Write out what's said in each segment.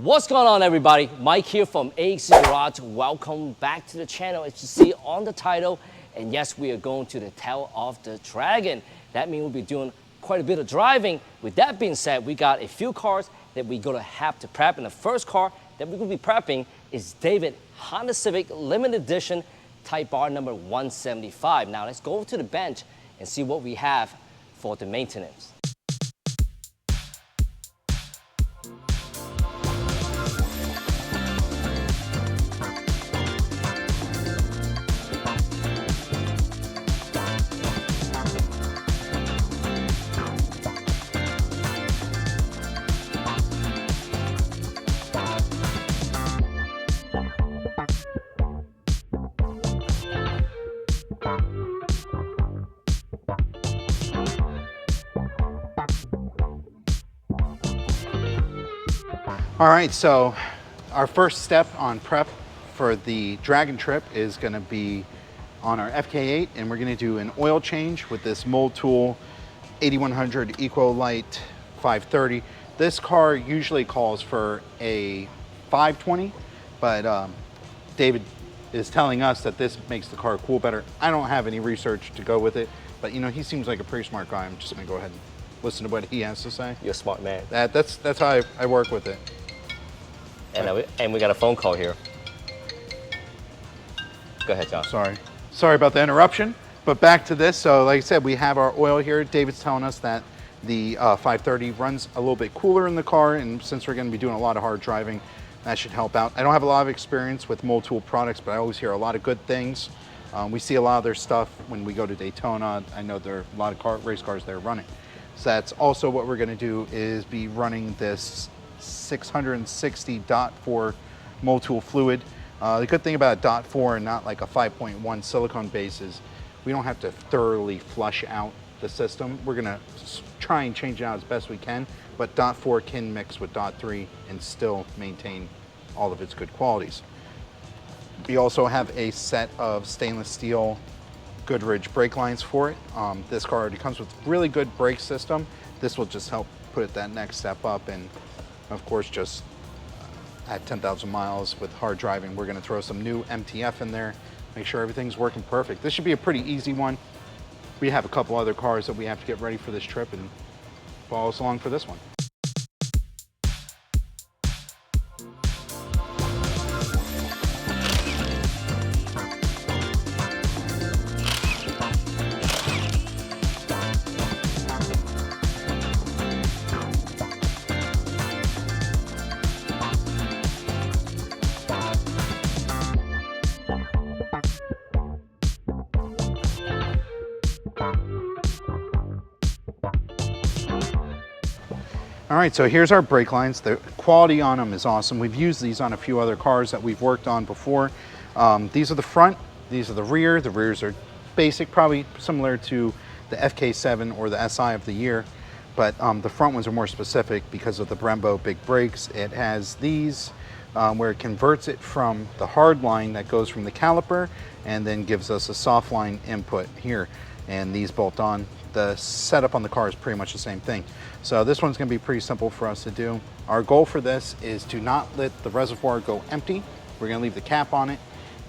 What's going on, everybody? Mike here from AC Garage. Welcome back to the channel. As you see on the title, and yes, we are going to the tail of the dragon. That means we'll be doing quite a bit of driving. With that being said, we got a few cars that we're gonna have to prep, and the first car that we're gonna be prepping is David Honda Civic Limited Edition Type R number 175. Now let's go over to the bench and see what we have for the maintenance. All right, so our first step on prep for the Dragon trip is gonna be on our FK8, and we're gonna do an oil change with this Mold Tool 8100 Ecolite 530. This car usually calls for a 520, but David is telling us that this makes the car cool better. I don't have any research to go with it, but you know, he seems like a pretty smart guy. I'm just gonna go ahead and listen to what he has to say. You're a smart man. That's how I work with it. And we got a phone call here. Go ahead, John. Sorry about the interruption, but back to this. So like I said, we have our oil here. David's telling us that the 530 runs a little bit cooler in the car, and since we're gonna be doing a lot of hard driving, that should help out. I don't have a lot of experience with Mold Tool products, but I always hear a lot of good things. We see a lot of their stuff when we go to Daytona. I know there are a lot of race cars they're running. So that's also what we're gonna do, is be running this 660 .4 Mold Tool fluid. The good thing about .4 and not like a 5.1 silicone base is we don't have to thoroughly flush out the system. We're gonna try and change it out as best we can, but .4 can mix with .3 and still maintain all of its good qualities. We also have a set of stainless steel Goodrich brake lines for it. This car already comes with really good brake system. This will just help put it that next step up, and of course, just at 10,000 miles with hard driving, we're gonna throw some new MTF in there, make sure everything's working perfect. This should be a pretty easy one. We have a couple other cars that we have to get ready for this trip, and follow us along for this one. All right, so here's our brake lines. The quality on them is awesome. We've used these on a few other cars that we've worked on before. These are the front, these are the rear. The rears are basic, probably similar to the FK7 or the SI of the year, but the front ones are more specific because of the Brembo big brakes. It has these where it converts it from the hard line that goes from the caliper and then gives us a soft line input here, and these bolt on. The setup on the car is pretty much the same thing. So this one's gonna be pretty simple for us to do. Our goal for this is to not let the reservoir go empty. We're gonna leave the cap on it,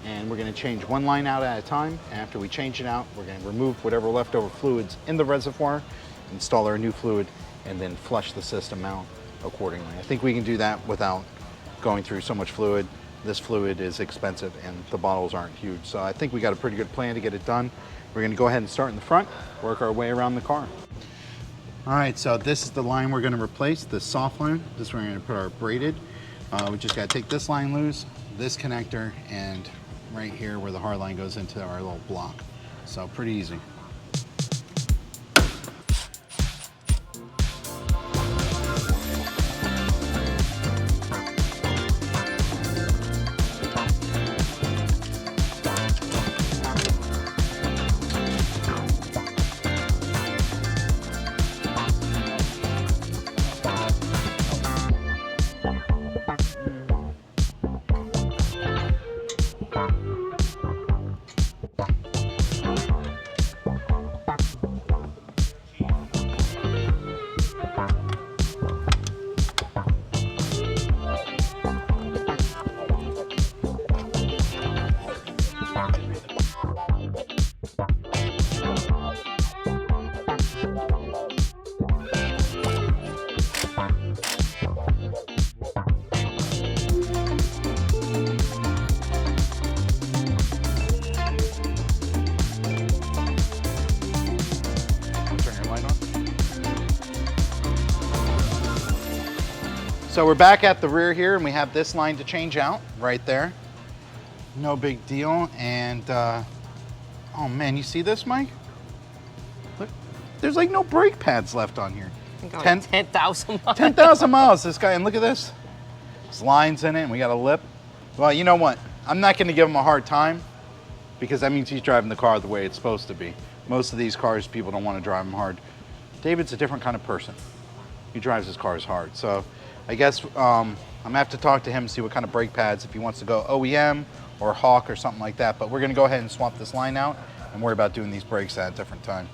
and we're gonna change one line out at a time. And after we change it out, we're gonna remove whatever leftover fluids in the reservoir, install our new fluid, and then flush the system out accordingly. I think we can do that without going through so much fluid. This fluid is expensive and the bottles aren't huge. So I think we got a pretty good plan to get it done. We're gonna go ahead and start in the front, work our way around the car. All right, so this is the line we're gonna replace, the soft line. This is where we're gonna put our braided. We just gotta take this line loose, this connector, and right here where the hard line goes into our little block. So pretty easy. So we're back at the rear here, and we have this line to change out right there. No big deal. And oh man, you see this, Mike? Look, there's like no brake pads left on here. 10,000 miles. 10,000 miles, this guy, and look at this. There's lines in it, and we got a lip. Well, you know what? I'm not gonna give him a hard time because that means he's driving the car the way it's supposed to be. Most of these cars, people don't want to drive them hard. David's a different kind of person. He drives his cars hard. So I guess I'm gonna have to talk to him and see what kind of brake pads, if he wants to go OEM or Hawk or something like that. But we're gonna go ahead and swap this line out and worry about doing these brakes at a different time.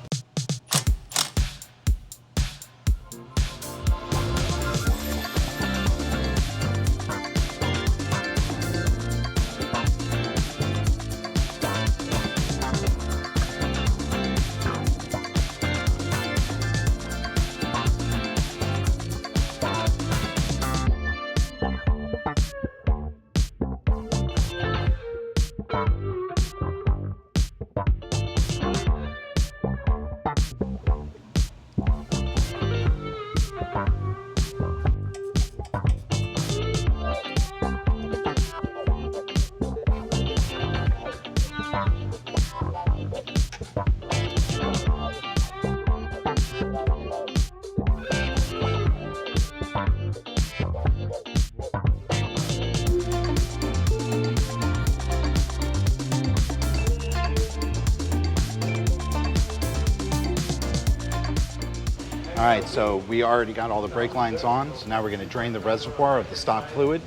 All right, so we already got all the brake lines on, so now we're going to drain the reservoir of the stock fluid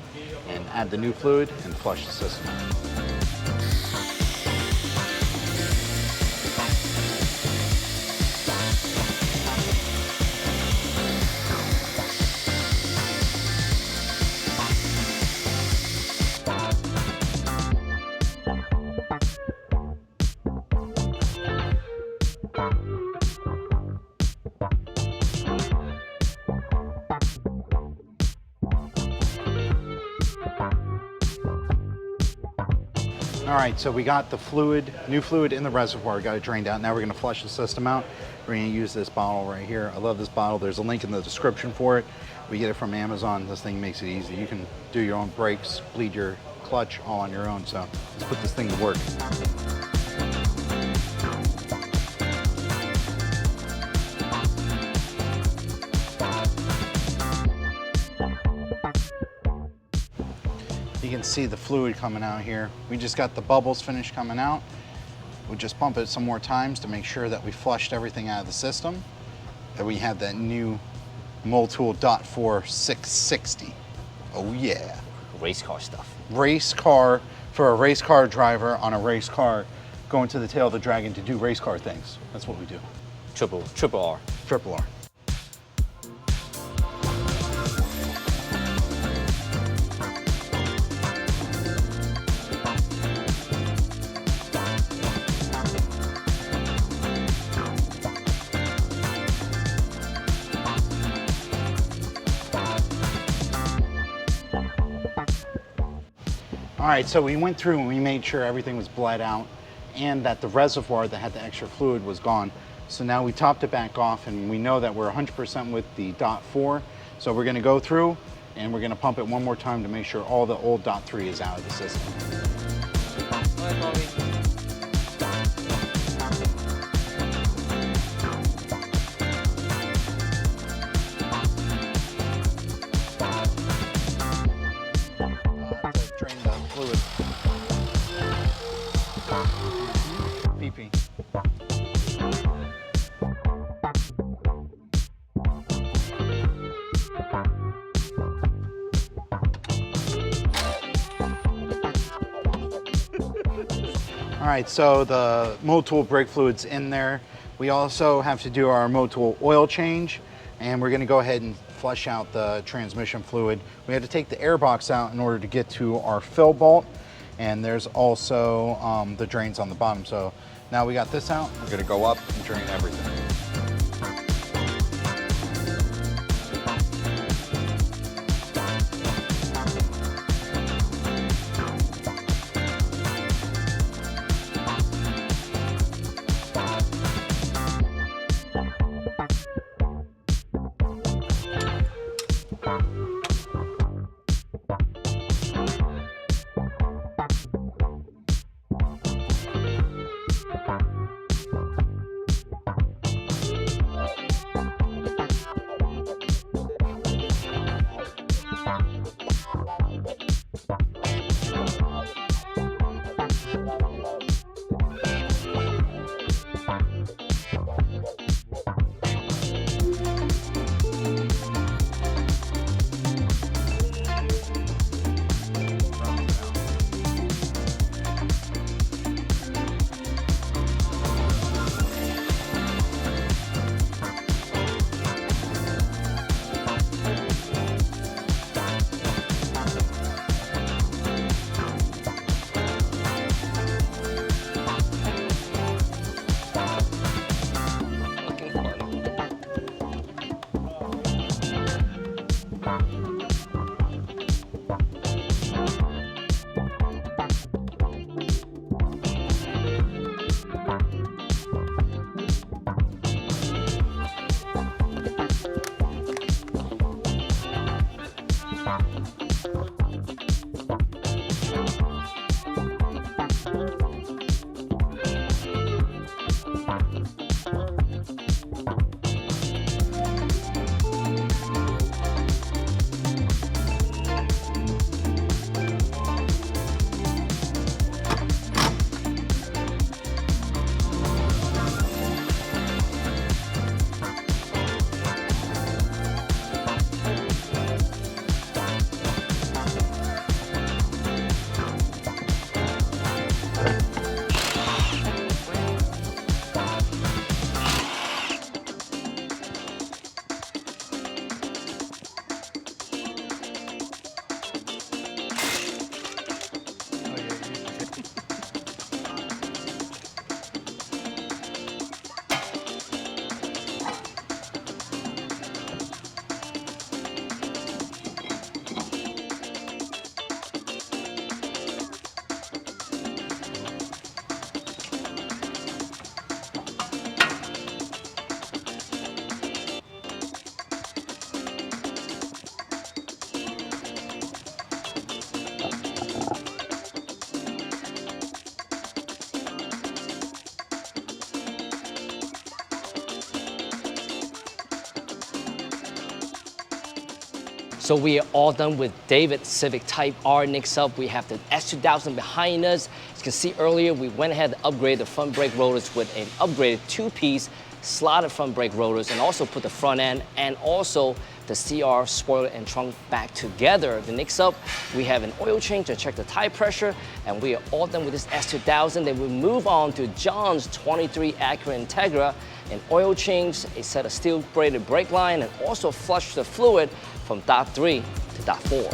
and add the new fluid and flush the system out. All right, so we got the fluid, new fluid in the reservoir, got it drained out. Now we're gonna flush the system out. We're gonna use this bottle right here. I love this bottle. There's a link in the description for it. We get it from Amazon. This thing makes it easy. You can do your own brakes, bleed your clutch all on your own. So let's put this thing to work. You can see the fluid coming out here. We just got the bubbles finished coming out. We'll just pump it some more times to make sure that we flushed everything out of the system. And we have that new Motul .4 660. Oh yeah. Race car stuff. Race car for a race car driver on a race car going to the tail of the dragon to do race car things. That's what we do. Triple R. Triple R. All right, so we went through and we made sure everything was bled out and that the reservoir that had the extra fluid was gone. So now we topped it back off and we know that we're 100% with the .4. So we're gonna go through and we're gonna pump it one more time to make sure all the old .3 is out of the system. PP. All right, so the Motul brake fluid's in there. We also have to do our Motul oil change, and we're gonna go ahead and flush out the transmission fluid. We had to take the air box out in order to get to our fill bolt, and there's also the drains on the bottom. So now we got this out, we're gonna go up and drain everything. So we are all done with David Civic Type R. Next up, we have the S2000 behind us. As you can see earlier, we went ahead and upgraded the front brake rotors with an upgraded two-piece slotted front brake rotors, and also put the front end and also the CR spoiler and trunk back together. The next up, we have an oil change to check the tire pressure, and we are all done with this S2000. Then we move on to John's 23 Acura Integra, an oil change, a set of steel braided brake line, and also flush the fluid from dot 3 to dot 4.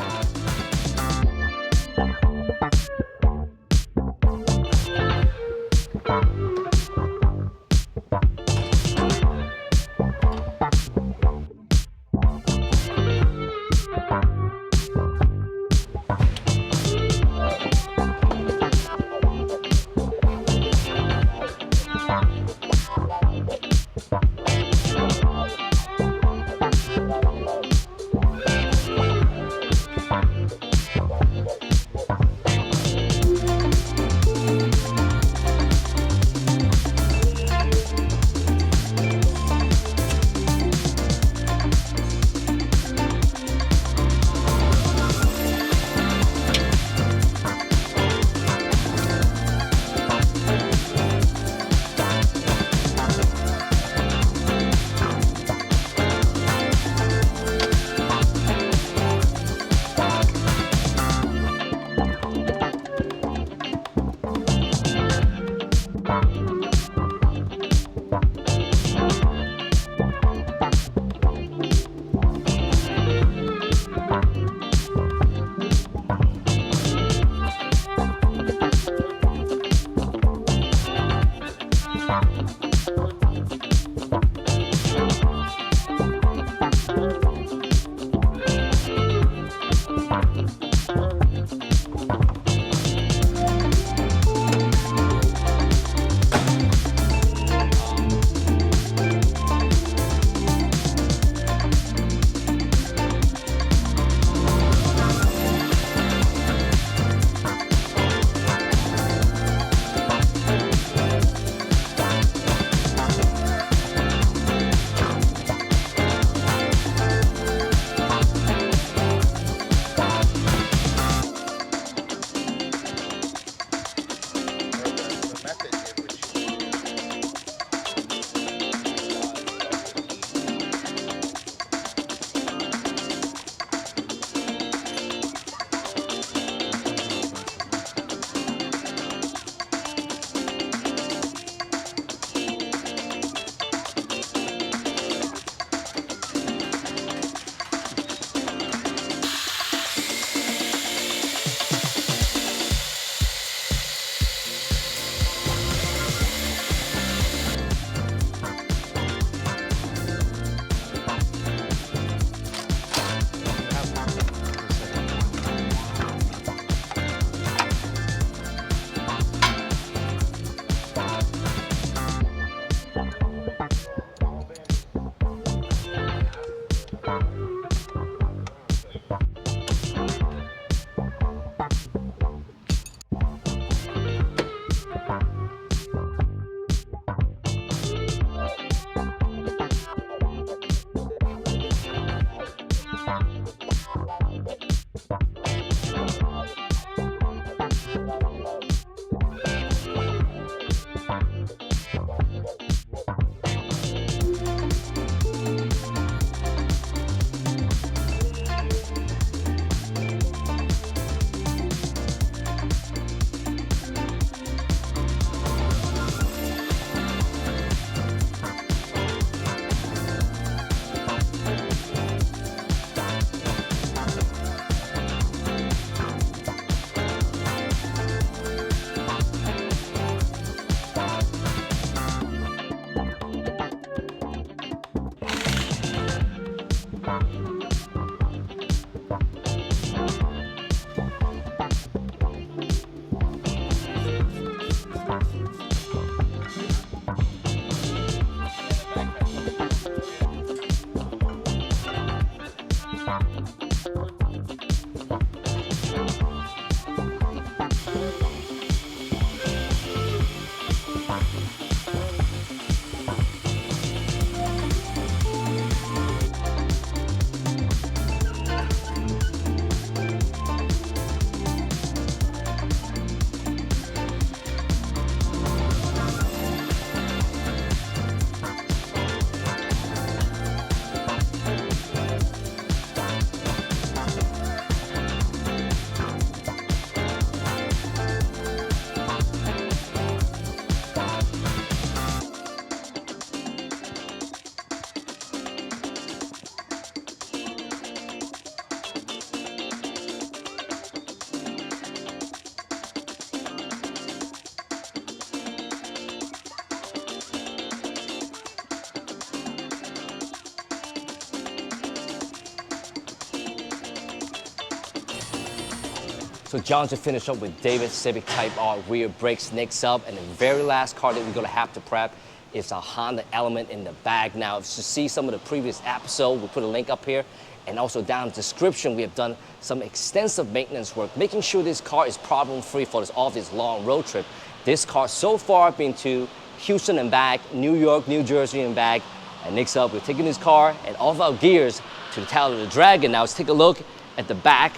So John just finished up with David's Civic Type R rear brakes. Next up, and the very last car that we're gonna have to prep is a Honda Element in the bag. Now, if you see some of the previous episode, we'll put a link up here, and also down in the description, we have done some extensive maintenance work, making sure this car is problem-free for all this long road trip. This car so far been to Houston and back, New York, New Jersey and back. And next up, we're taking this car and all of our gears to the tail of the Dragon. Now let's take a look at the back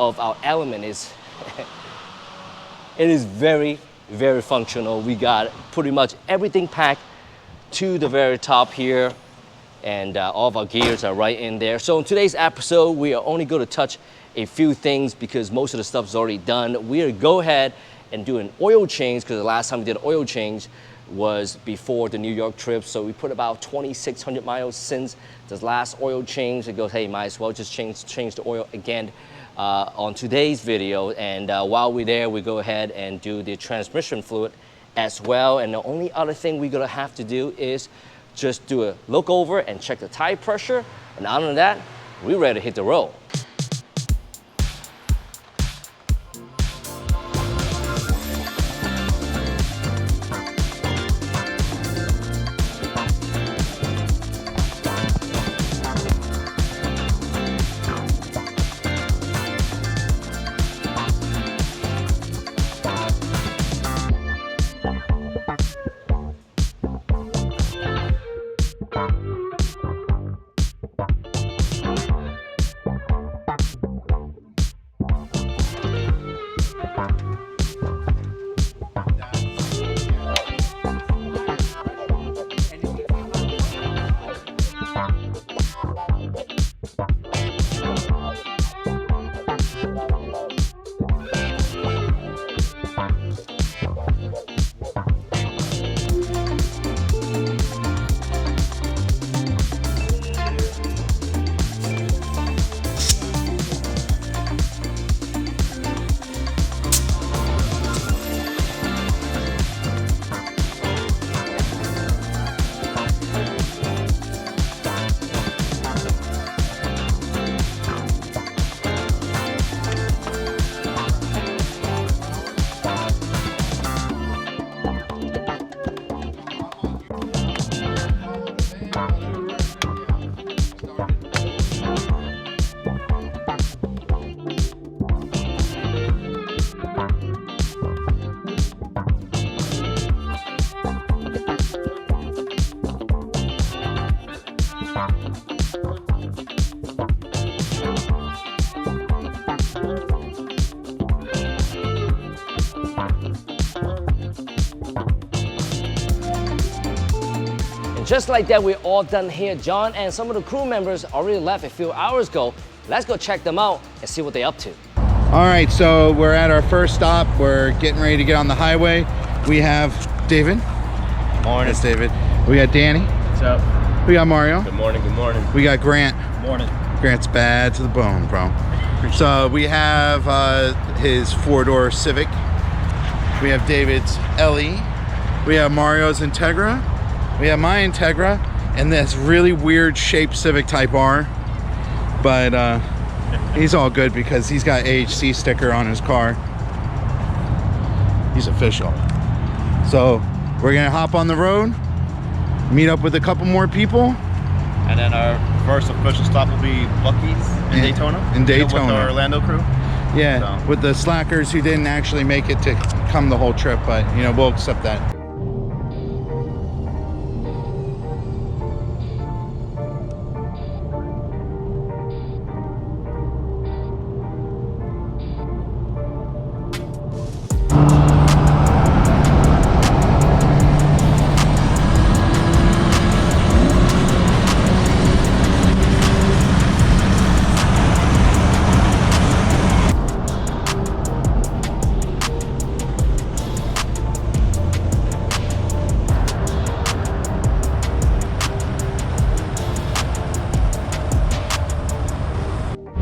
of our Element. It is very, very functional. We got pretty much everything packed to the very top here, and all of our gears are right in there. So in today's episode, we are only going to touch a few things because most of the stuff is already done. We're going to go ahead and do an oil change, because the last time we did an oil change was before the New York trip. So we put about 2,600 miles since the last oil change. It goes, hey, might as well just change the oil again on today's video. And while we're there, we go ahead and do the transmission fluid as well. And the only other thing we're gonna have to do is just do a look over and check the tire pressure. And other than that, we're ready to hit the road. Just like that, we're all done here. John and some of the crew members already left a few hours ago. Let's go check them out and see what they're up to. All right, so we're at our first stop. We're getting ready to get on the highway. We have David. Morning. That's David. We got Danny. What's up? We got Mario. Good morning, good morning. We got Grant. Morning. Grant's bad to the bone, bro. So we have his four-door Civic. We have David's LE. We have Mario's Integra. We have my Integra and this really weird shaped Civic Type R. But he's all good because he's got AHC sticker on his car. He's official. So we're gonna hop on the road, meet up with a couple more people. And then our first official stop will be Buc-ee's in Daytona. In Daytona. With our Orlando crew. Yeah, so. With the slackers who didn't actually make it to come the whole trip, but you know, we'll accept that.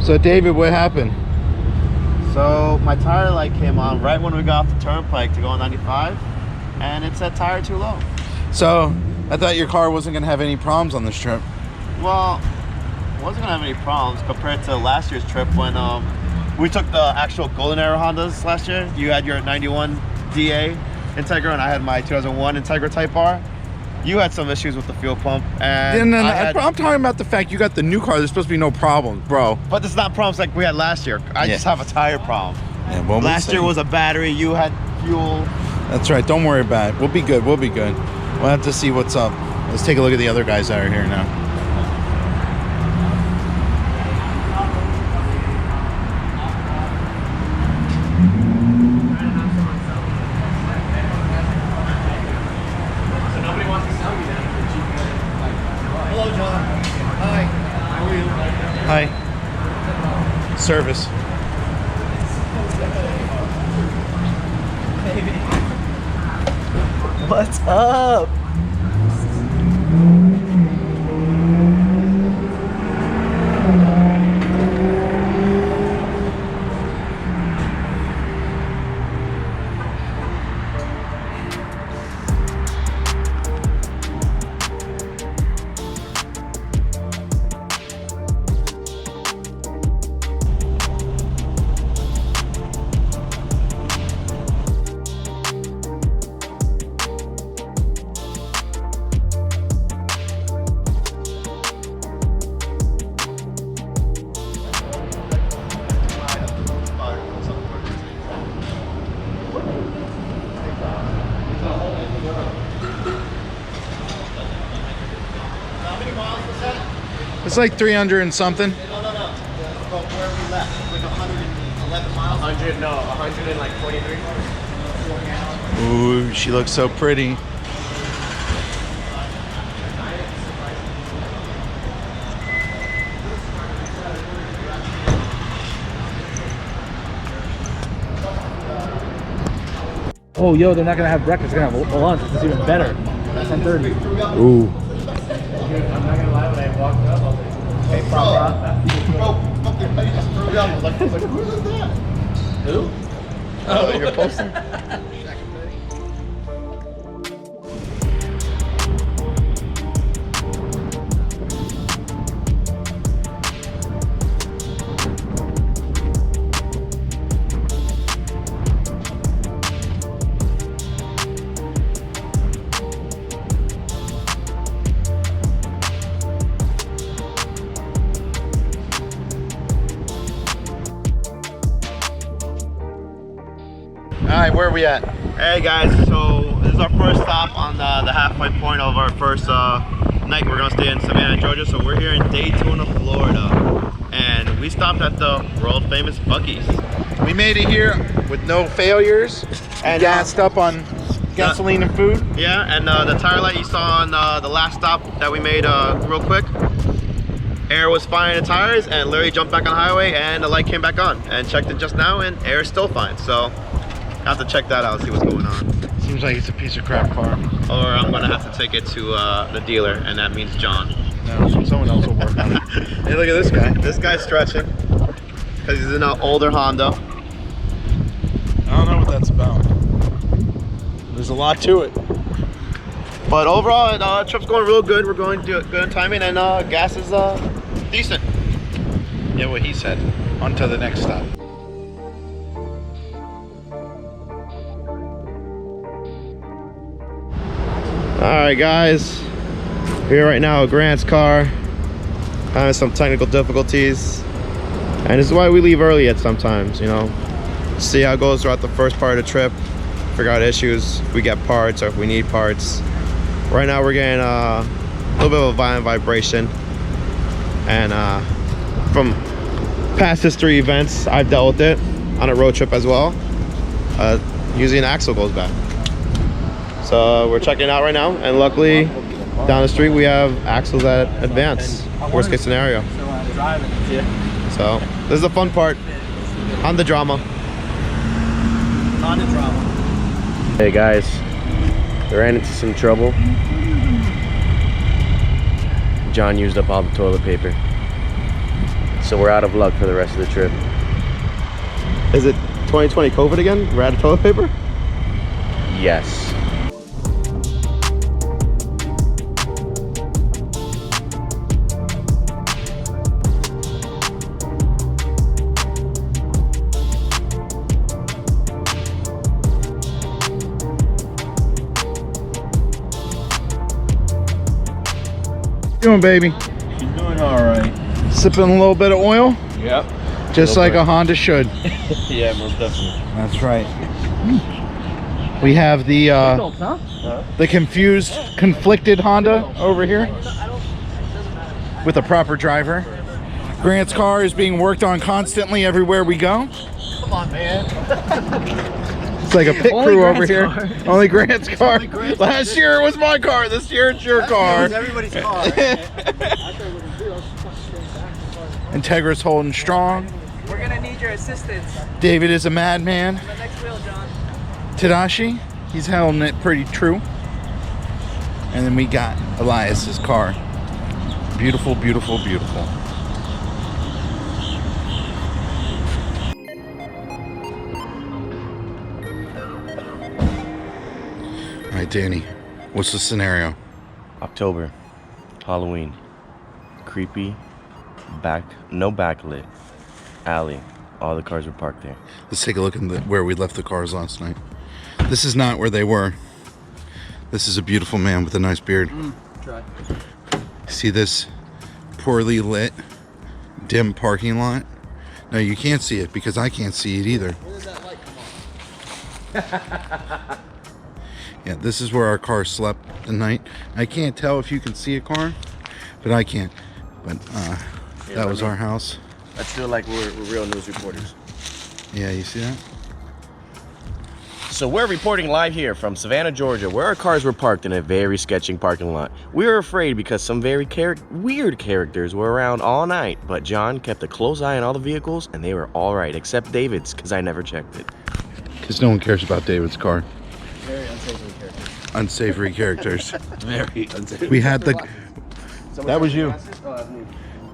So David, what happened? So my tire light came on right when we got off the turnpike to go on 95, and it said tire too low. So I thought your car wasn't gonna have any problems on this trip. Well, it wasn't gonna have any problems compared to last year's trip when we We took the actual golden era Hondas last year. You had your 91 DA Integra, and I had my 2001 Integra Type R. You had some issues with the fuel pump, and I'm talking about the fact you got the new car. There's supposed to be no problems, bro. But this is not problems like we had last year. I just have a tire problem. Yeah, well, last year was a battery. You had fuel. That's right. Don't worry about it. We'll be good. We'll be good. We'll have to see what's up. Let's take a look at the other guys that are here now. Hi. Service. What's up? It's like 300 and something. No. From where we left, like 111 miles. 143. Ooh, she looks so pretty. Oh, yo, they're not gonna have breakfast. They're gonna have lunch. It's even better. 10:30. Ooh. I'm not gonna lie. When I walked up, I was like, "Hey, Papa." Who? Oh, you're posting? All right, where are we at? Hey guys, so this is our first stop on the halfway point of our first night. We're gonna stay in Savannah, Georgia. So we're here in Daytona, Florida, and we stopped at the world famous Buc-ee's. We made it here with no failures and gassed up on gasoline and food. Yeah, and the tire light you saw on the last stop that we made real quick, air was fine in the tires, and Larry jumped back on the highway and the light came back on, and checked it just now and air is still fine. So I have to check that out and see what's going on. Seems like it's a piece of crap car. Or I'm gonna have to take it to the dealer, and that means John. No, someone else will work on it. Hey, look at this guy. This guy's stretching because he's in an older Honda. I don't know what that's about. There's a lot to it. But overall, the trip's going real good. We're going good on timing, and gas is decent. Yeah, what he said. On to the next stop. Alright guys, here right now at Grant's car, having some technical difficulties, and this is why we leave early at sometimes, you know, see how it goes throughout the first part of the trip, figure out issues, if we get parts or if we need parts. Right now we're getting a little bit of a violent vibration, and from past history events, I've dealt with it on a road trip as well. Usually an axle goes bad. So we're checking it out right now, and luckily down the street we have axles that advance, worst case scenario. So this is the fun part, on the drama. Hey guys, we ran into some trouble. John used up all the toilet paper, so we're out of luck for the rest of the trip. Is it 2020 COVID again? We're out of toilet paper? Yes. Doing, baby? She's doing all right. Sipping a little bit of oil, Yep. just like a Honda should. Yeah, most definitely. That's right. We have the confused, conflicted Honda over here with a proper driver. Grant's car is being worked on constantly everywhere we go. Come on, man. It's like a pit crew over here. Only Grant's car. Last year it was my car. This year it's your car. It's everybody's car. Integra's holding strong. We're gonna need your assistance. David is a madman. The next wheel, John. Tadashi, he's holding it pretty true. And then we got Elias's car. Beautiful, beautiful, beautiful. All right, Danny, what's the scenario? October, Halloween, creepy, no backlit, alley. All the cars were parked there. Let's take a look at where we left the cars last night. This is not where they were. This is a beautiful man with a nice beard. Try. See this poorly lit, dim parking lot? No, you can't see it because I can't see it either. Where does that light come on? Yeah, this is where our car slept the night. I can't tell if you can see a car, but I can't. But that was our house. I feel like we're real news reporters. Yeah, you see that? So we're reporting live here from Savannah, Georgia, where our cars were parked in a very sketchy parking lot. We were afraid because some very weird characters were around all night, but John kept a close eye on all the vehicles, and they were all right, except David's, because I never checked it. Because no one cares about David's car. Very unsavory character. Unsavory characters. Very unsavory. We had the... That was you. Oh,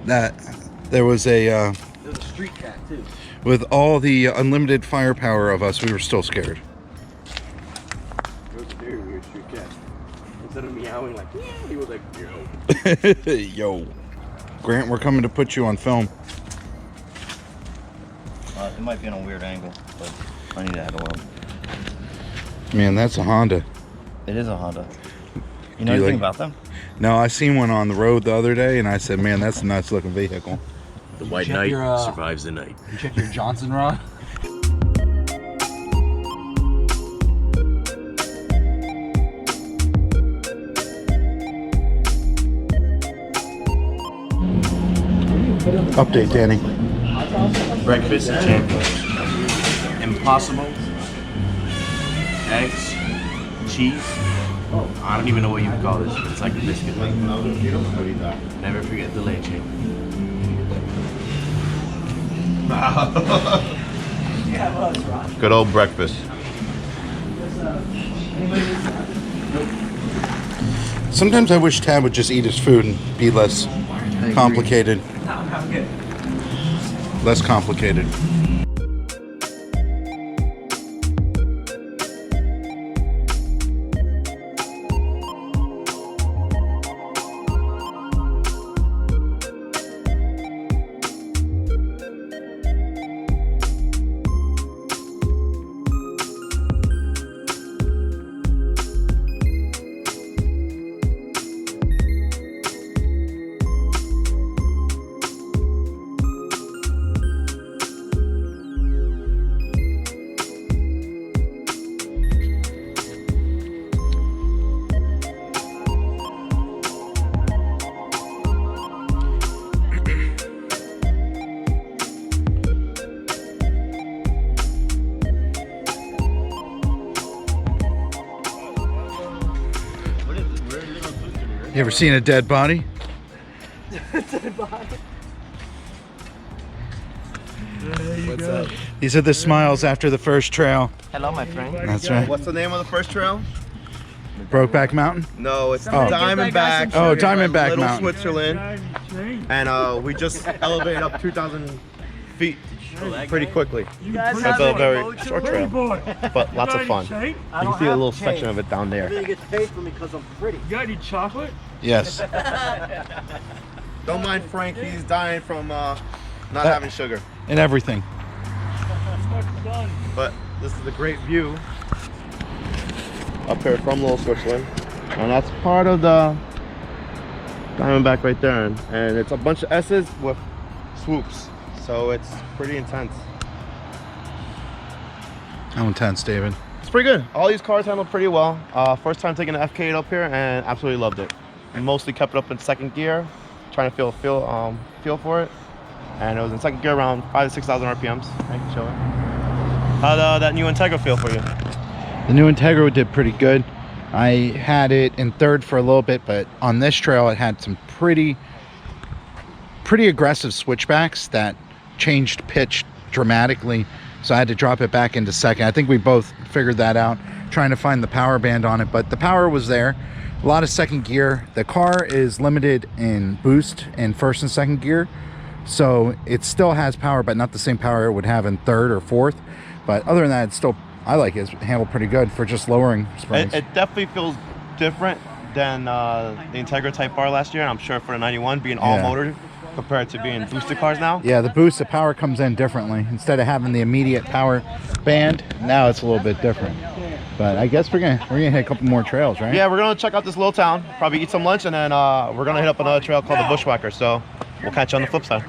that's me. There was a... There's a street cat too. with all the unlimited firepower of us, we were still scared. It was a very weird street cat. Instead of meowing like, yeah, he was like, yo. Yo. Grant, we're coming to put you on film. It might be on a weird angle, but I need to add oil. Man, that's a Honda. It is a Honda. You know Do you anything like- about them? No, I seen one on the road the other day, and I said, man, that's a nice looking vehicle. The white check knight your, survives the night. You check your Johnson rod? Update, Danny. Breakfast, Impossible, eggs, cheese. I don't even know what you would call this, but it's like a biscuit. Never forget the leche. Good old breakfast. Sometimes I wish Tad would just eat his food and be less complicated. Less complicated. You ever seen a dead body? What's up? These are the smiles after the first trail. Hello, my friend. That's right. What's the name of the first trail? Brokeback Mountain? No, it's Oh. Diamondback. Oh, Diamondback Little Mountain. Switzerland. And we just elevated up 2,000 feet pretty quickly. guys It's a very short trail, but lots of fun. You can see a little section of it down there. You get paid for me because I'm pretty. You got any chocolate? Yes. Don't mind Frank, he's dying from not having sugar. And everything. But this is a great view up here from Little Switzerland. And that's part of the Diamondback right there, and it's a bunch of S's with swoops, so it's pretty intense. How intense, David? It's pretty good. All these cars handled pretty well. First time taking the FK8 up here, and absolutely loved it. Mostly kept it up in second gear, trying to feel for it, and it was in second gear around 5,000 to 6,000 RPMs. Right, chilling. How'd that new Integra feel for you? The new Integra did pretty good. I had it in third for a little bit, but on this trail it had some pretty aggressive switchbacks that changed pitch dramatically, so I had to drop it back into second. I think we both figured that out, trying to find the power band on it, but the power was there. A lot of second gear. The car is limited in boost in first and second gear, so it still has power, but not the same power it would have in third or fourth. But other than that, it's still, I like it. It's handled pretty good for just lowering springs. It definitely feels different than the Integra Type R last year, and I'm sure for the 91 being all motor compared to being boosted cars now. Yeah, the boost, the power comes in differently. Instead of having the immediate power band, now it's a little bit different. But I guess we're gonna hit a couple more trails, right? Yeah, we're gonna check out this little town, probably eat some lunch, and then we're gonna hit up another trail called the Bushwhacker. So we'll catch you on the flip side.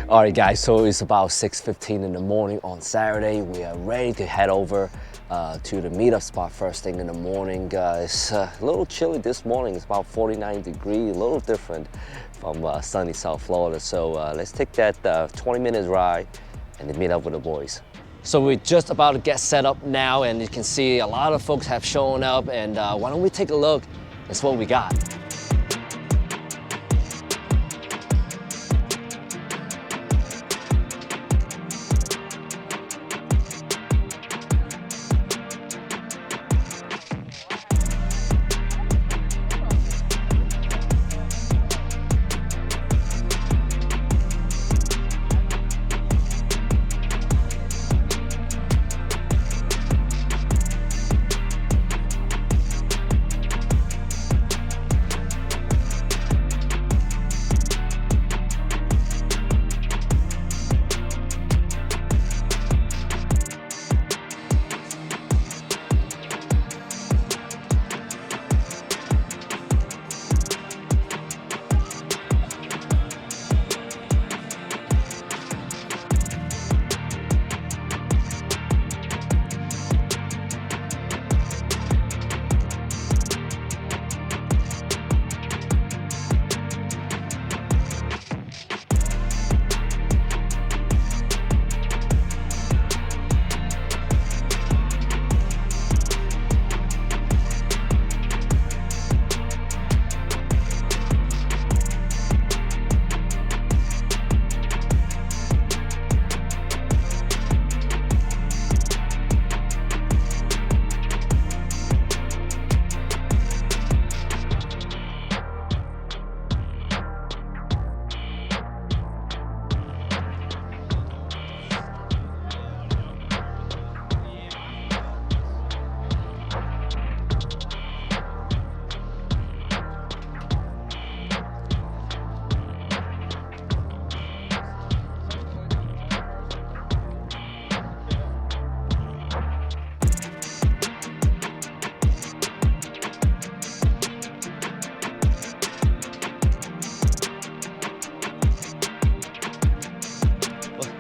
All right, guys, so it's about 6:15 in the morning on Saturday. We are ready to head over to the meetup spot first thing in the morning. It's a little chilly this morning. It's about 49 degrees, a little different from sunny South Florida. So let's take that 20 minutes ride and then meet up with the boys. So we're just about to get set up now, and you can see a lot of folks have shown up, and why don't we take a look at what we got.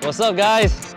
What's up, guys?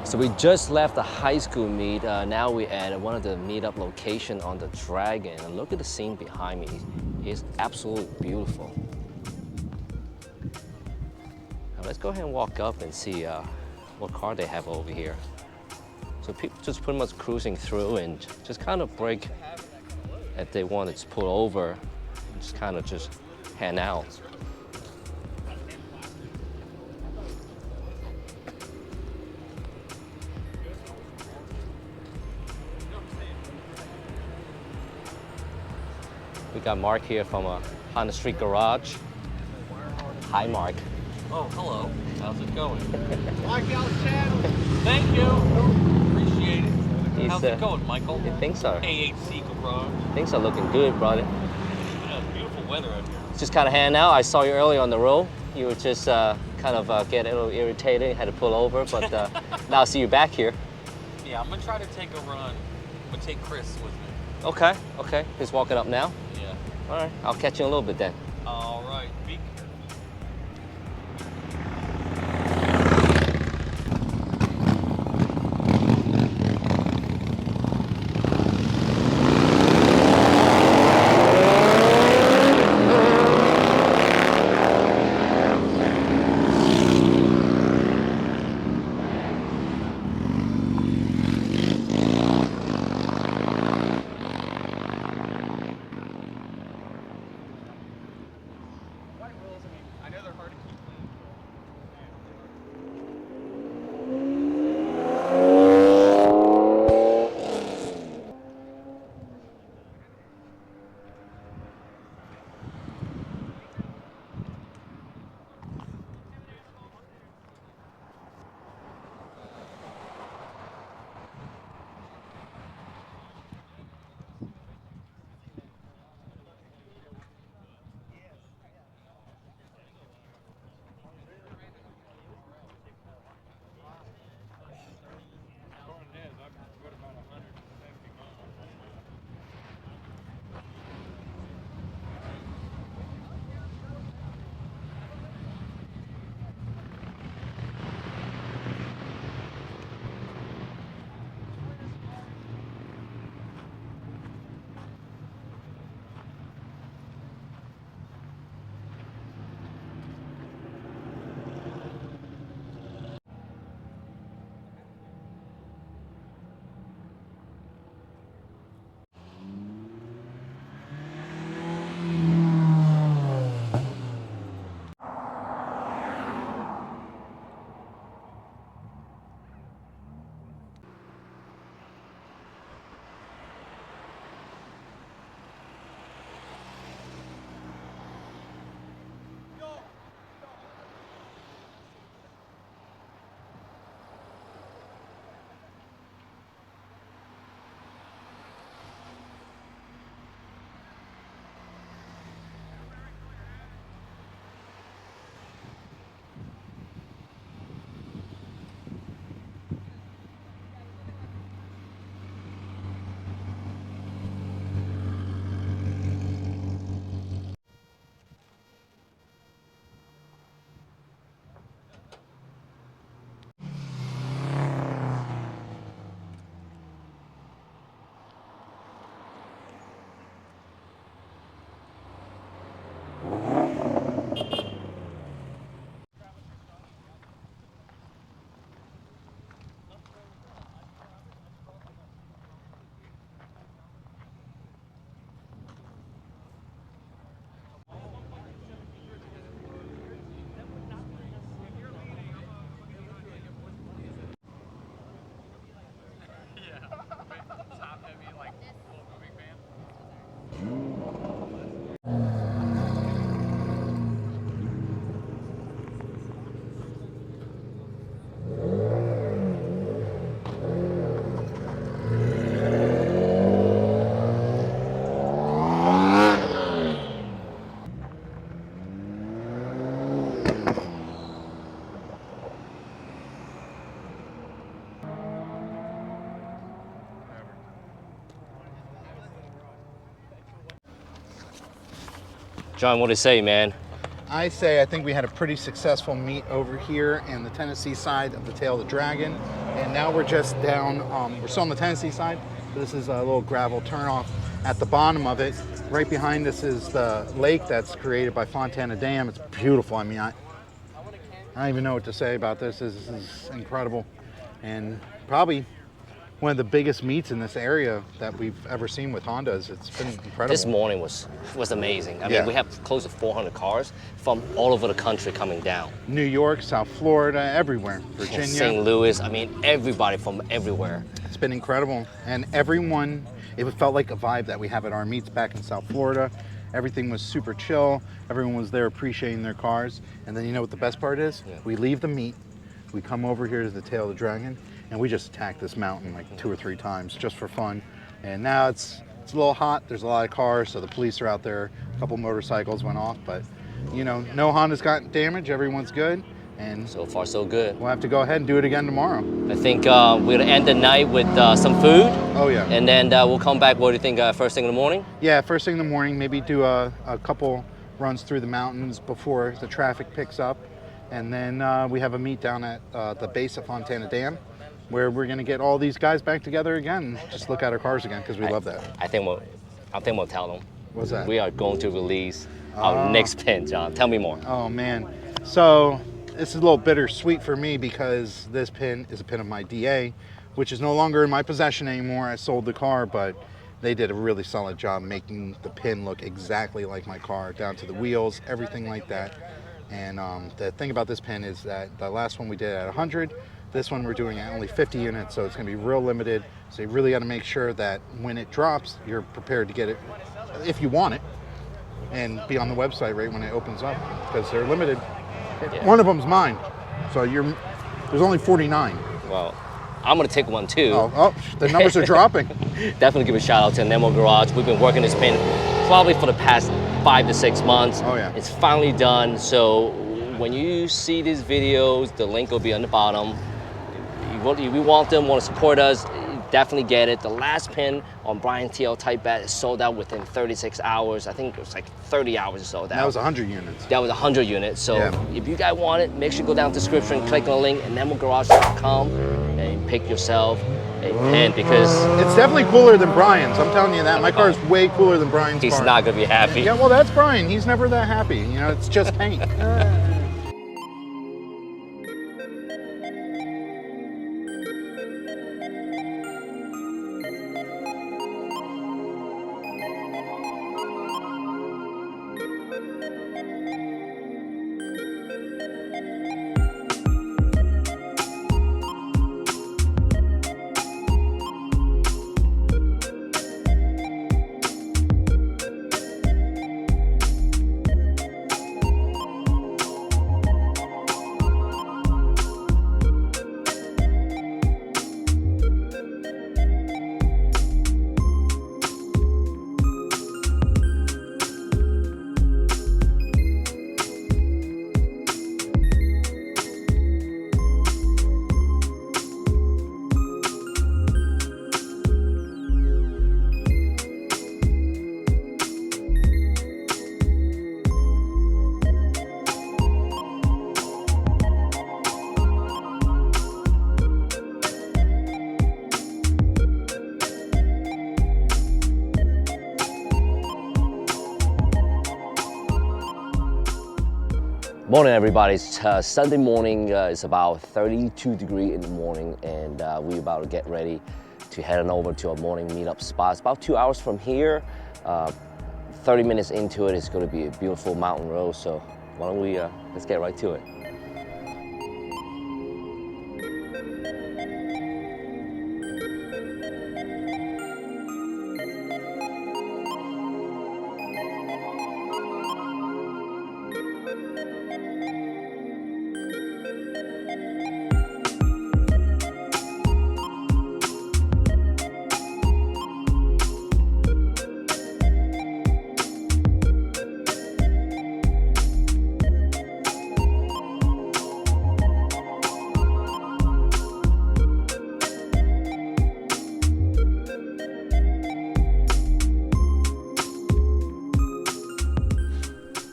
So we just left the high school meet. Now we're at one of the meetup location on the Dragon. And look at the scene behind me. It's absolutely beautiful. Now let's go ahead and walk up and see what car they have over here. So people just pretty much cruising through and just kind of break if they want to pull over, and just kind of just hang out. We got Mark here from Honda Street Garage. Hi, Mark. Oh, hello. How's it going? Like y'all's channel. Thank you. Appreciate it. How's it going, Michael? Things are A-Spec Garage. things are looking good, brother. Yeah, it's beautiful weather out here. Just kind of hanging out. I saw you earlier on the road. You were just kind of getting a little irritated, had to pull over, but now I see you back here. Yeah, I'm gonna try to take a run. I'm gonna take Chris with me. Okay, okay. Just walking up now. Yeah. All right, I'll catch you in a little bit then. All right. Be careful. John, what do you say, man? I say I think we had a pretty successful meet over here in the Tennessee side of the Tail of the Dragon, and now we're just down, we're still on the Tennessee side, but this is a little gravel turnoff at the bottom of it. Right behind us is the lake that's created by Fontana Dam. It's beautiful. I mean, I don't even know what to say about this. This is incredible, and probably one of the biggest meets in this area that we've ever seen with Hondas. It's been incredible. This morning was amazing. I Yeah. mean, we have close to 400 cars from all over the country coming down. New York, South Florida, everywhere. Virginia. St. Louis, I mean, everybody from everywhere. It's been incredible. And everyone, it felt like a vibe that we have at our meets back in South Florida. Everything was super chill. Everyone was there appreciating their cars. And then you know what the best part is? Yeah. We leave the meet, we come over here to the Tail of the Dragon, and we just attack this mountain like 2 or 3 times just for fun. And now it's a little hot. There's a lot of cars, so the police are out there. A couple motorcycles went off, but you know, no Honda's gotten damage. Everyone's good. And So far, so good. we'll have to go ahead and do it again tomorrow. I think we're gonna end the night with some food, Oh yeah. and then we'll come back. What do you think? First thing in the morning? Yeah, first thing in the morning, maybe do a couple runs through the mountains before the traffic picks up. And then we have a meet down at the base of Fontana Dam, where we're gonna get all these guys back together again, just look at our cars again, because we love that. I think we'll tell them. What's that? We are going to release our next pin, John. Tell me more. Oh man, so this is a little bittersweet for me because this pin is a pin of my DA, which is no longer in my possession anymore. I sold the car, but they did a really solid job making the pin look exactly like my car, down to the wheels, everything like that. And the thing about this pin is that the last one we did at 100, this one we're doing at only 50 units, so it's gonna be real limited. So you really gotta make sure that when it drops, you're prepared to get it if you want it, and be on the website right when it opens up, because they're limited. Yeah. One of them's mine, so there's only 49. Well, I'm gonna take one too. Oh, the numbers are dropping. Definitely give a shout out to Nemo Garage. We've been working this pin probably for the past 5 to 6 months. Oh, yeah. It's finally done. So when you see these videos, the link will be on the bottom. We want them, want to support us, definitely get it. The last pin on Brian TL Type Bat is sold out within 36 hours. I think it was like 30 hours or so. That was 100 units. That was 100 units. So Yeah. if you guys want it, make sure you go down to the description, click on the link, and nemogarage.com, and pick yourself a pin, because It's definitely cooler than Brian's. I'm telling you that. My car is way cooler than Brian's he's car. not gonna be happy. Yeah, well, that's Brian. He's never that happy. You know, it's just paint. Morning, everybody. It's Sunday morning. It's about 32 degrees in the morning, and we're about to get ready to head on over to our morning meetup spot. It's about 2 hours from here. 30 minutes into it, it's going to be a beautiful mountain road. So why don't we let's get right to it.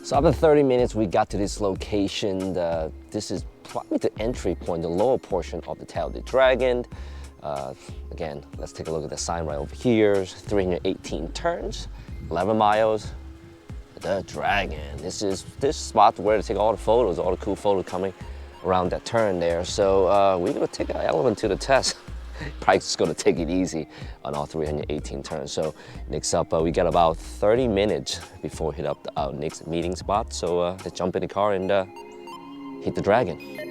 So after 30 minutes, we got to this location. This is probably the entry point, the lower portion of the tail of the Dragon. Again, let's take a look at the sign right over here. 318 turns, 11 miles. The Dragon. This spot where to take all the photos, all the cool photos coming around that turn there. So we're gonna take our element to the test. Probably just gonna take it easy on all 318 turns. So next up, we got about 30 minutes before we hit up our next meeting spot. So let's jump in the car and hit the Dragon.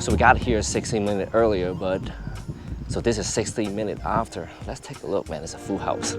So we got here 16 minutes earlier, but so this is 16 minutes after. Let's take a look, man. It's a full house.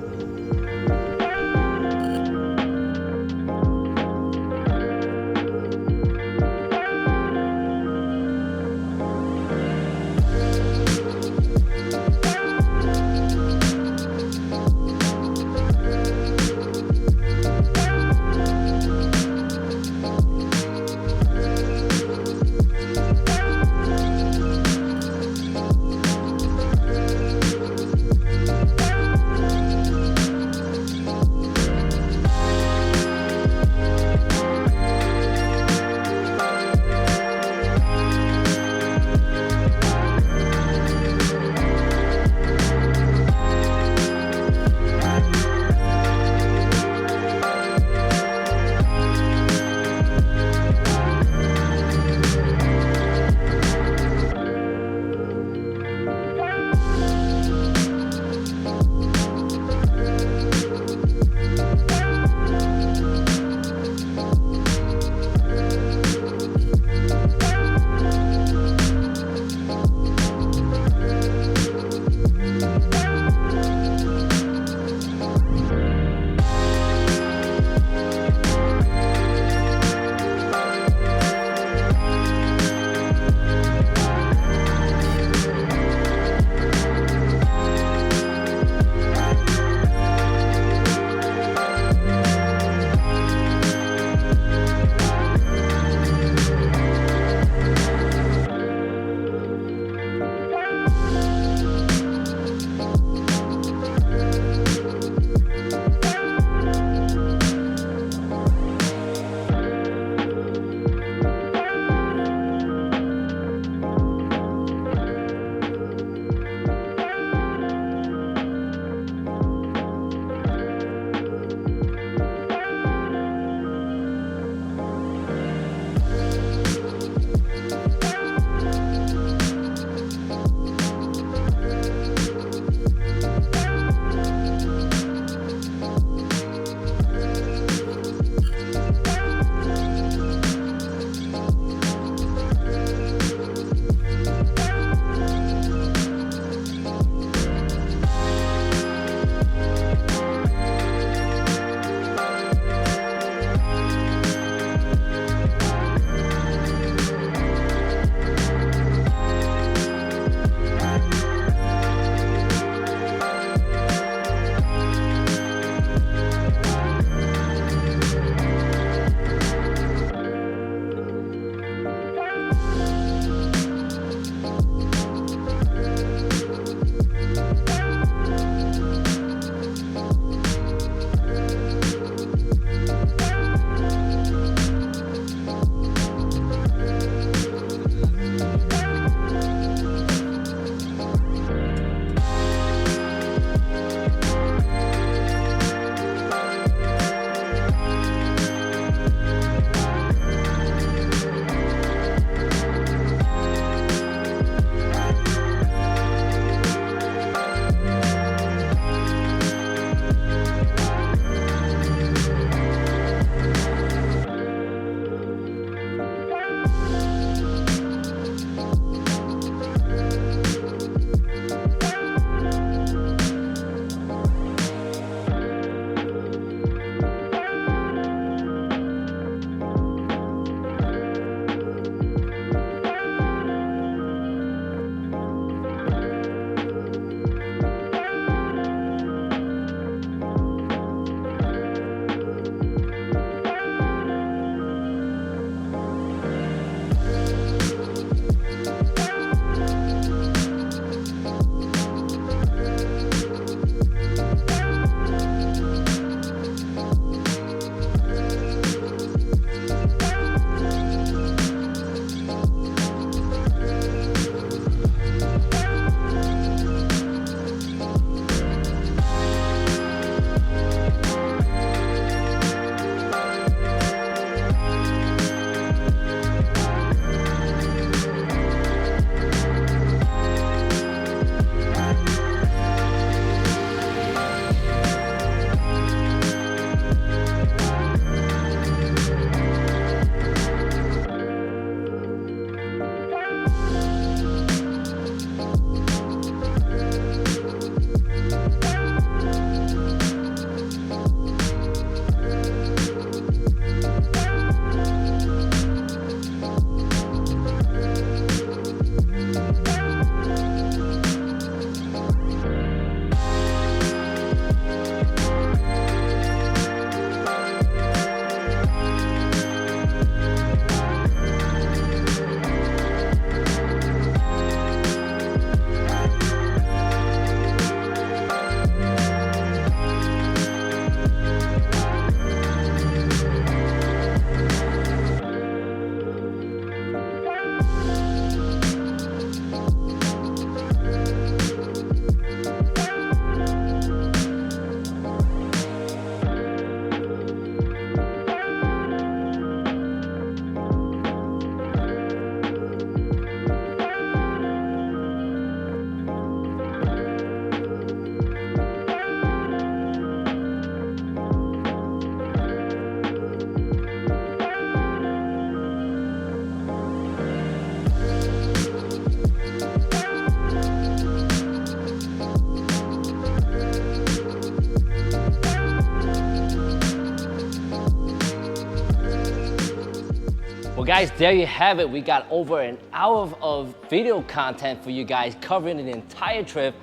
guys, there you have it. We got over an hour of video content for you guys covering the entire trip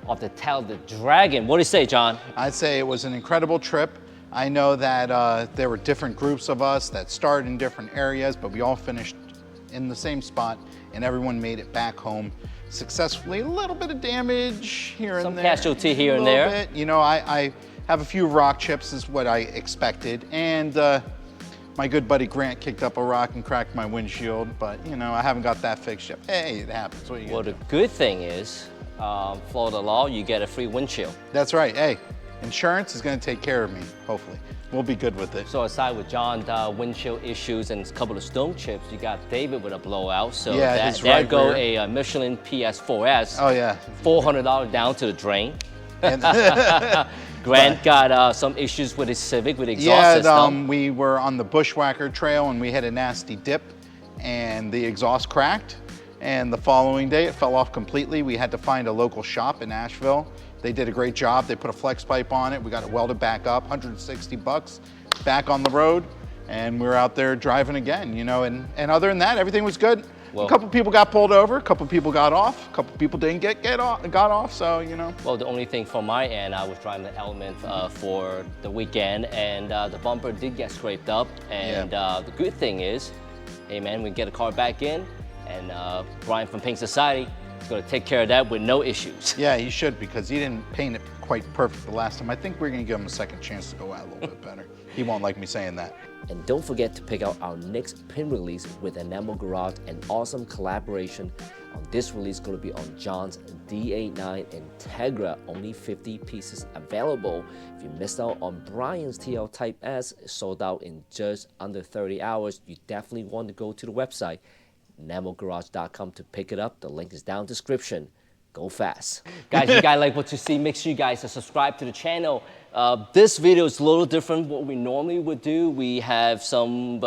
of the Tell the Dragon. What do you say, John? I'd say it was an incredible trip. I know that there were different groups of us that started in different areas, but we all finished in the same spot and everyone made it back home successfully. A little bit of damage here Some and there. casualty here and there. Bit. You know, I have a few rock chips is what I expected. And my good buddy Grant kicked up a rock and cracked my windshield, but you know, I haven't got that fixed yet. Hey, it happens. What are you Well, gonna the do? good thing is, Florida law, you get a free windshield. That's right. Hey, insurance is gonna take care of me, hopefully. We'll be good with it. So aside with John's windshield issues and a couple of stone chips, you got David with a blowout. So Yeah, his there right go rear. a Michelin PS4S. Oh yeah. $400 down to the drain. And Grant got some issues with his Civic with the exhaust yeah, system. we were on the Bushwhacker Trail and we had a nasty dip and the exhaust cracked. And the following day it fell off completely. We had to find a local shop in Asheville. They did a great job. They put a flex pipe on it. We got it welded back up, 160 bucks, back on the road. And we were out there driving again, you know, and other than that, everything was good. Well, a couple people got pulled over, a couple people got off, a couple people didn't got off, so, you know. Well, the only thing from my end, I was driving the Element for the weekend, and the bumper did get scraped up. And the good thing is, hey man, we get a car back in, and Brian from Pink Society is going to take care of that with no issues. Yeah, he should, because he didn't paint it quite perfect the last time. I think we're gonna give him a second chance to go out a little bit better. He won't like me saying that. And don't forget to pick out our next pin release with Enamel Garage, an awesome collaboration. On this release, going to be on John's D89 Integra, only 50 pieces available. If you missed out on Brian's TL Type S, it sold out in just under 30 hours. You definitely want to go to the website, enamelgarage.com, to pick it up. The link is down in the description. Go fast. Guys, you guys like what you see, make sure you guys subscribe to the channel. This video is a little different what we normally would do. We have some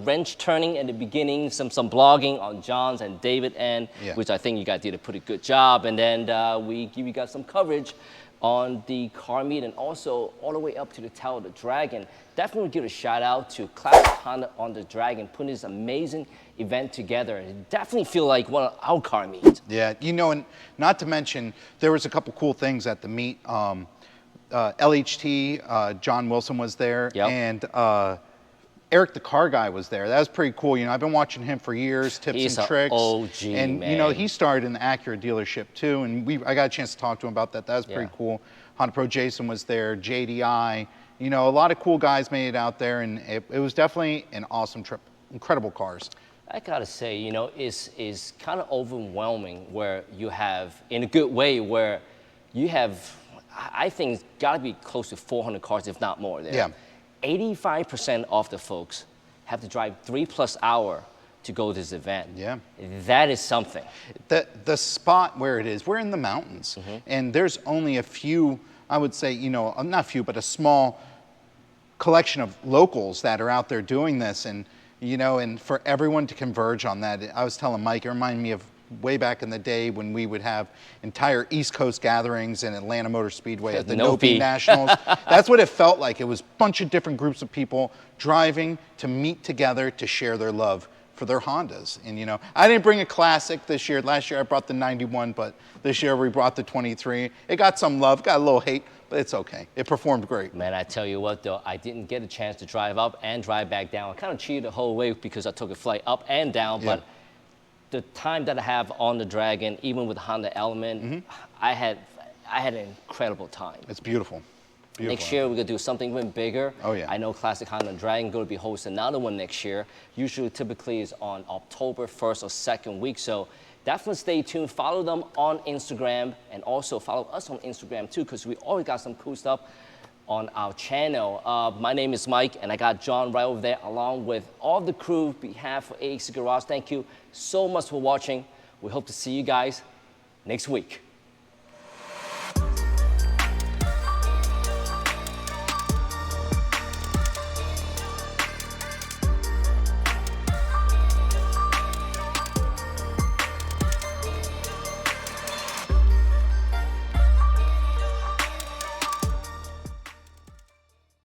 wrench turning at the beginning, some blogging on John's and David end, which I think you guys did a pretty good job. And then we give you guys some coverage on the car meet and also all the way up to the Tell of the Dragon. Definitely give a shout out to Classic Honda on the Dragon, putting this amazing event together. It definitely feel like one of our car meets. Yeah, you know, and not to mention, there was a couple cool things at the meet. LHT, John Wilson was there, and Eric the Car Guy was there. That was pretty cool. You know, I've been watching him for years, tips He's and tricks. OG, and man. you know, he started in the Acura dealership too, and I got a chance to talk to him about that. That was pretty cool. Honda Pro Jason was there, JDI. You know, a lot of cool guys made it out there, and it was definitely an awesome trip. Incredible cars. I gotta say, you know, it's kind of overwhelming where you have, in a good way, where you have, I think it's gotta be close to 400 cars, if not more there. Yeah. 85% of the folks have to drive 3+ hours to go to this event. Yeah. That is something. The spot where it is, we're in the mountains, and there's only a few, I would say, you know, not a few, but a small collection of locals that are out there doing this, and you know, and for everyone to converge on that, I was telling Mike, it reminded me of way back in the day when we would have entire East Coast gatherings in Atlanta Motor Speedway at the Nopi Nationals. That's what it felt like. It was a bunch of different groups of people driving to meet together to share their love for their Hondas. And you know, I didn't bring a classic this year. Last year I brought the 91, but this year we brought the 23. It got some love, got a little hate, but it's okay. It performed great. Man, I tell you what though, I didn't get a chance to drive up and drive back down. I kind of cheated the whole way because I took a flight up and down, but the time that I have on the Dragon, even with the Honda Element, I had an incredible time. It's beautiful. Beautiful. Next year, we're gonna do something even bigger. Oh yeah. I know Classic Honda Dragon gonna be hosting another one next year. Usually, typically is on October 1st or 2nd week. So definitely stay tuned. Follow them on Instagram and also follow us on Instagram too, because we always got some cool stuff on our channel. My name is Mike, and I got John right over there, along with all the crew on behalf of A-Spec Garage. Thank you so much for watching. We hope to see you guys next week.